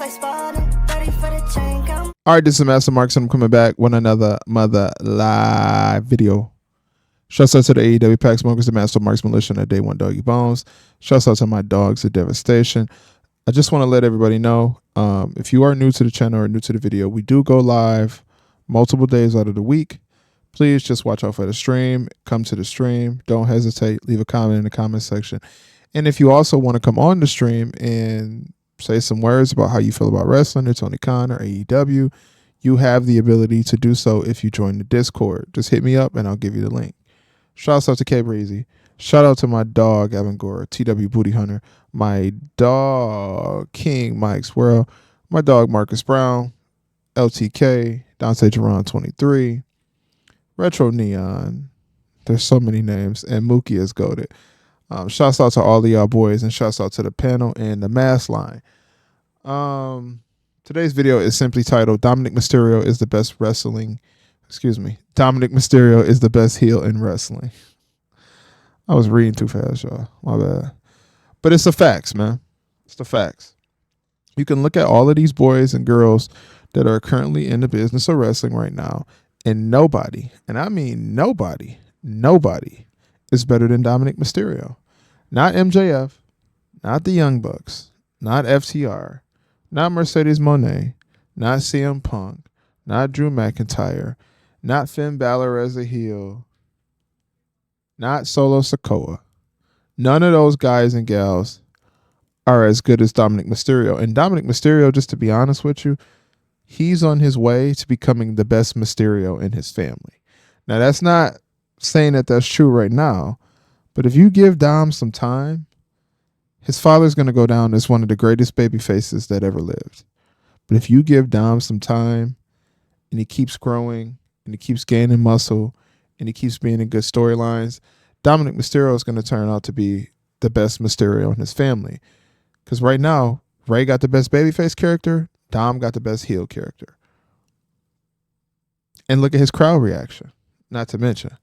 All right, this is Master Marks, and I'm coming back with another Mother Live video. Shouts out to the AEW Pack Smokers, the Master Marks Militia, and the Day One Doggy Bones. Shouts out to my dogs, the Devastation. I just want to let everybody know, if you are new to the channel or new to the video, we do go live multiple days out of the week. Please just watch out for the stream. Come to the stream. Don't hesitate. Leave a comment in the comment section. And if you also want to come on the stream and say some words about how you feel about wrestling or Tony Khan or AEW, you have the ability to do so if you join the Discord. Just hit me up and I'll give you the link. Shouts out to K Breezy. Shout out to my dog, Evan Gore, TW Booty Hunter, my dog, King Mike's World, my dog, Marcus Brown, LTK, Dante Geron 23, Retro Neon. There's so many names, and Mookie is goated. Shouts out to all of y'all boys, and shouts out to the panel and the mass line. Today's video is simply titled Dominik Mysterio is the best wrestling. Dominik Mysterio is the best heel in wrestling. I was reading too fast, y'all. My bad. But it's the facts, man. It's the facts. You can look at all of these boys and girls that are currently in the business of wrestling right now, and nobody, and I mean nobody is better than Dominik Mysterio. Not MJF, not the Young Bucks, not FTR, not Mercedes Moné, not CM Punk, not Drew McIntyre, not Finn Balor as a heel, not Solo Sikoa. None of those guys and gals are as good as Dominik Mysterio. And Dominik Mysterio, just to be honest with you, he's on his way to becoming the best Mysterio in his family. Now, that's not saying that that's true right now, but if you give Dom some time, his father's going to go down as one of the greatest baby faces that ever lived. But if you give Dom some time and he keeps growing and he keeps gaining muscle and he keeps being in good storylines, Dominik Mysterio is going to turn out to be the best Mysterio in his family. Because right now, Ray got the best babyface character, Dom got the best heel character. And look at his crowd reaction, not to mention.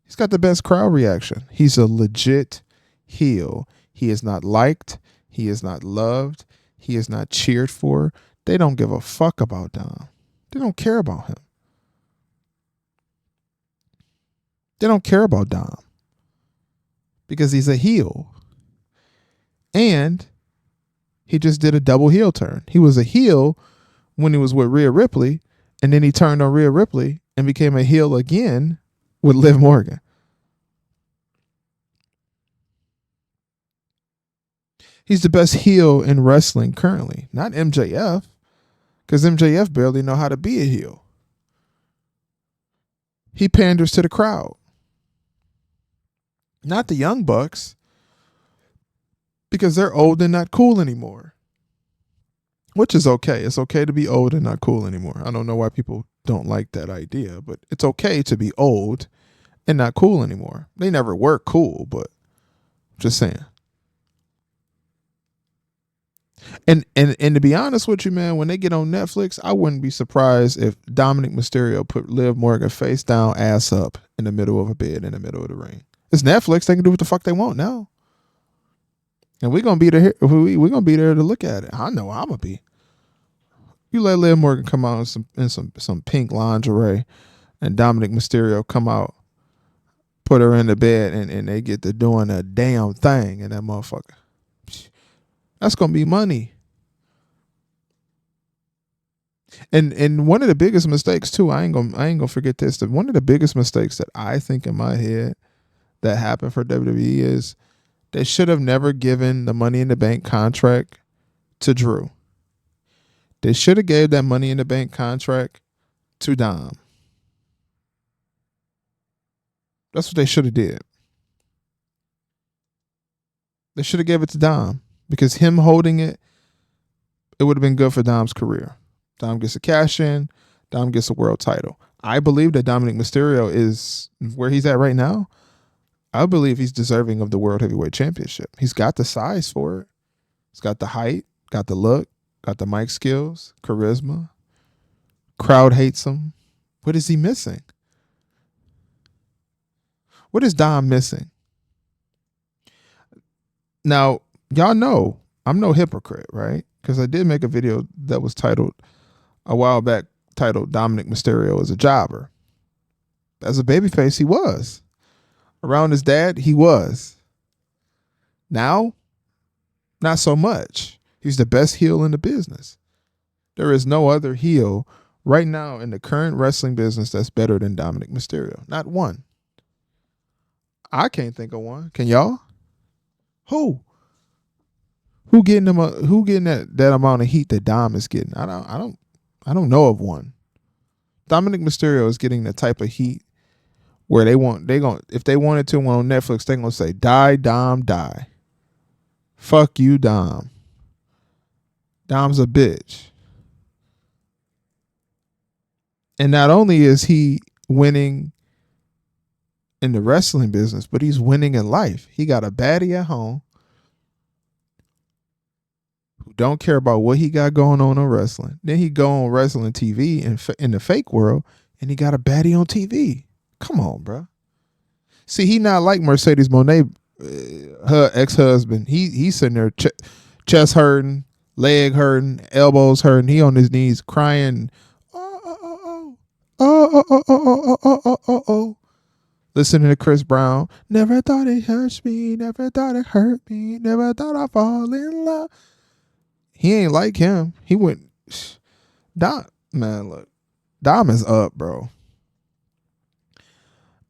He's got the best crowd reaction. He's a legit heel. He is not liked. He is not loved. He is not cheered for. They don't give a fuck about Dom. They don't care about him. They don't care about Dom because he's a heel. And he just did a double heel turn. He was a heel when he was with Rhea Ripley, and then he turned on Rhea Ripley and became a heel again with Liv Morgan. He's the best heel in wrestling currently, not MJF, because MJF barely know how to be a heel. He panders to the crowd. Not the Young Bucks, because they're old and not cool anymore. Which is okay. It's okay to be old and not cool anymore. I don't know why people don't like that idea, but it's okay to be old and not cool anymore. They never were cool, but just saying. And to be honest with you, man, when they get on Netflix, I wouldn't be surprised if Dominik Mysterio put Liv Morgan face down, ass up in the middle of a bed in the middle of the ring. It's Netflix. They can do what the fuck they want now. And we're gonna be there. We're gonna be there to look at it. I know I'm gonna be. You let Liv Morgan come out in some pink lingerie, and Dominik Mysterio come out, put her in the bed, and they get to doing a damn thing in that motherfucker. That's gonna be money. And one of the biggest mistakes too, I ain't gonna forget this. One of the biggest mistakes that I think in my head that happened for WWE is they should have never given the Money in the Bank contract to Drew. They should have gave that Money in the Bank contract to Dom. That's what they should have did. They should have gave it to Dom, because him holding it would have been good for Dom's career. Dom gets a cash in. Dom gets a world title. I believe that Dominik Mysterio is where he's at right now. I believe he's deserving of the World Heavyweight Championship. He's got the size for it. He's got the height, got the look, got the mic skills, charisma. Crowd hates him. What is he missing? What is Dom missing? Now, y'all know I'm no hypocrite, right? Because I did make a video that was titled a while back, titled Dominik Mysterio is a jobber. As a babyface, he was. Around his dad, he was. Now, not so much. He's the best heel in the business. There is no other heel right now in the current wrestling business that's better than Dominik Mysterio. Not one. I can't think of one. Can y'all? Who? Who getting them? Who getting that amount of heat that Dom is getting? I don't know of one. Dominik Mysterio is getting the type of heat where if they wanted to on Netflix, they're gonna say, "Die, Dom, die." Fuck you, Dom. Dom's a bitch. And not only is he winning in the wrestling business, but he's winning in life. He got a baddie at home who don't care about what he got going on wrestling. Then he go on wrestling TV in the fake world, and he got a baddie on TV. Come on, bro. See, he not like Mercedes Moné, her ex-husband. He's sitting there chest hurting, leg hurting, elbows hurting. He on his knees crying. Oh. Listening to Chris Brown. Never thought it hurts me. Never thought it hurt me. Never thought I'd fall in love. He ain't like him. He went. Dom, man, look. Dom is up, bro.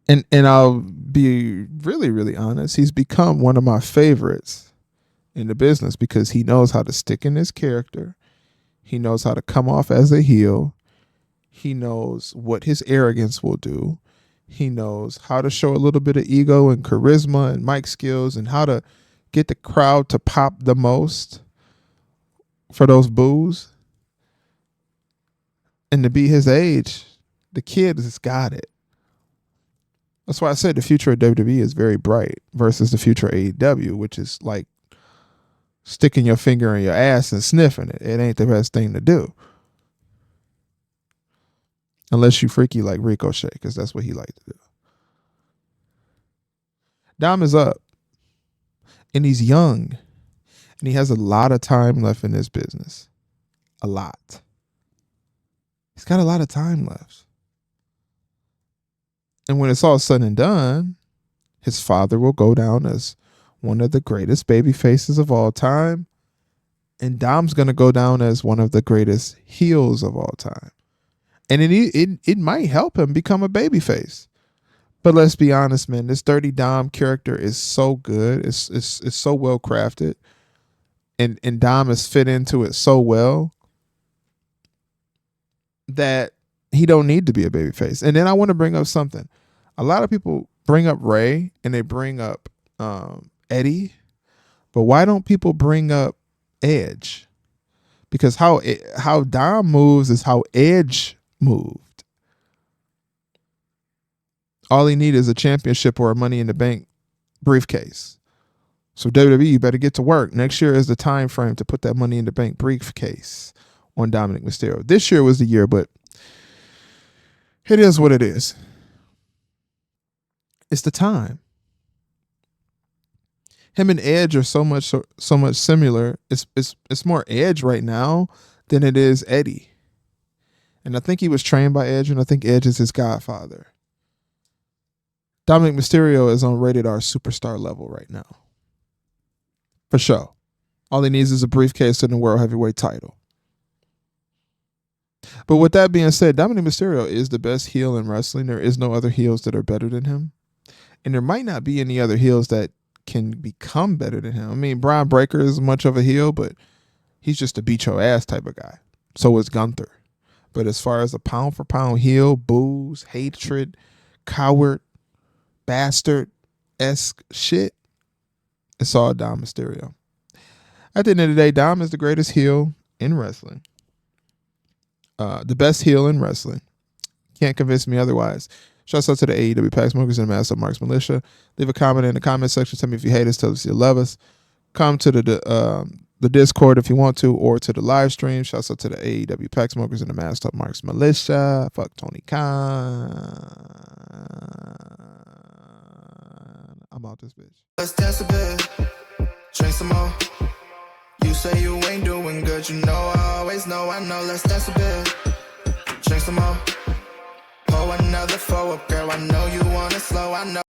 And I'll be really, really honest. He's become one of my favorites in the business because he knows how to stick in his character. He knows how to come off as a heel. He knows what his arrogance will do. He knows how to show a little bit of ego and charisma and mic skills and how to get the crowd to pop the most for those boos. And to be his age, the kid has got it. That's why I said the future of WWE is very bright versus the future of AEW, which is like sticking your finger in your ass and sniffing it. It ain't the best thing to do. Unless you freaky like Ricochet, because that's what he liked to do. Dom is up. And he's young. And he has a lot of time left in this business. A lot. He's got a lot of time left. And when it's all said and done, his father will go down as one of the greatest baby faces of all time. And Dom's going to go down as one of the greatest heels of all time. And it might help him become a baby face. But let's be honest, man. This Dirty Dom character is so good. It's so well crafted. And Dom has fit into it so well that he don't need to be a baby face. And then I want to bring up something. A lot of people bring up Ray and they bring up Eddie. But why don't people bring up Edge? Because how Dom moves is how Edge moved. All he needs is a championship or a Money in the Bank briefcase. So WWE, you better get to work. Next year is the time frame to put that Money in the Bank briefcase on Dominik Mysterio. This year was the year, but it is what it is. It's the time. Him and Edge are so much similar. It's more Edge right now than it is Eddie. And I think he was trained by Edge, and I think Edge is his godfather. Dominik Mysterio is on rated R superstar level right now. For sure. All he needs is a briefcase and the World Heavyweight title. But with that being said, Dominik Mysterio is the best heel in wrestling. There is no other heels that are better than him. And there might not be any other heels that can become better than him. I mean, Brian Breaker is much of a heel, but he's just a beat your ass type of guy. So is Gunther. But as far as a pound for pound heel, booze, hatred, coward, bastard-esque shit, it's all Dom Mysterio. At the end of the day, Dom is the greatest heel in wrestling. The best heel in wrestling. Can't convince me otherwise. Shouts out to the AEW Pack Smokers and the Master Marks Militia. Leave a comment in the comment section. Tell me if you hate us. Tell us you love us. Come to the Discord if you want to, or to the live stream. Shouts out to the AEW Pack Smokers and the Master Marks Militia. Fuck Tony Khan. I'm out this bitch. Let's dance a bit. Drink some more. Use say you ain't doing good, you know I always know. I know, let's dance a bit, drink some more, pour another 4 up, girl. I know you wanna slow, I know.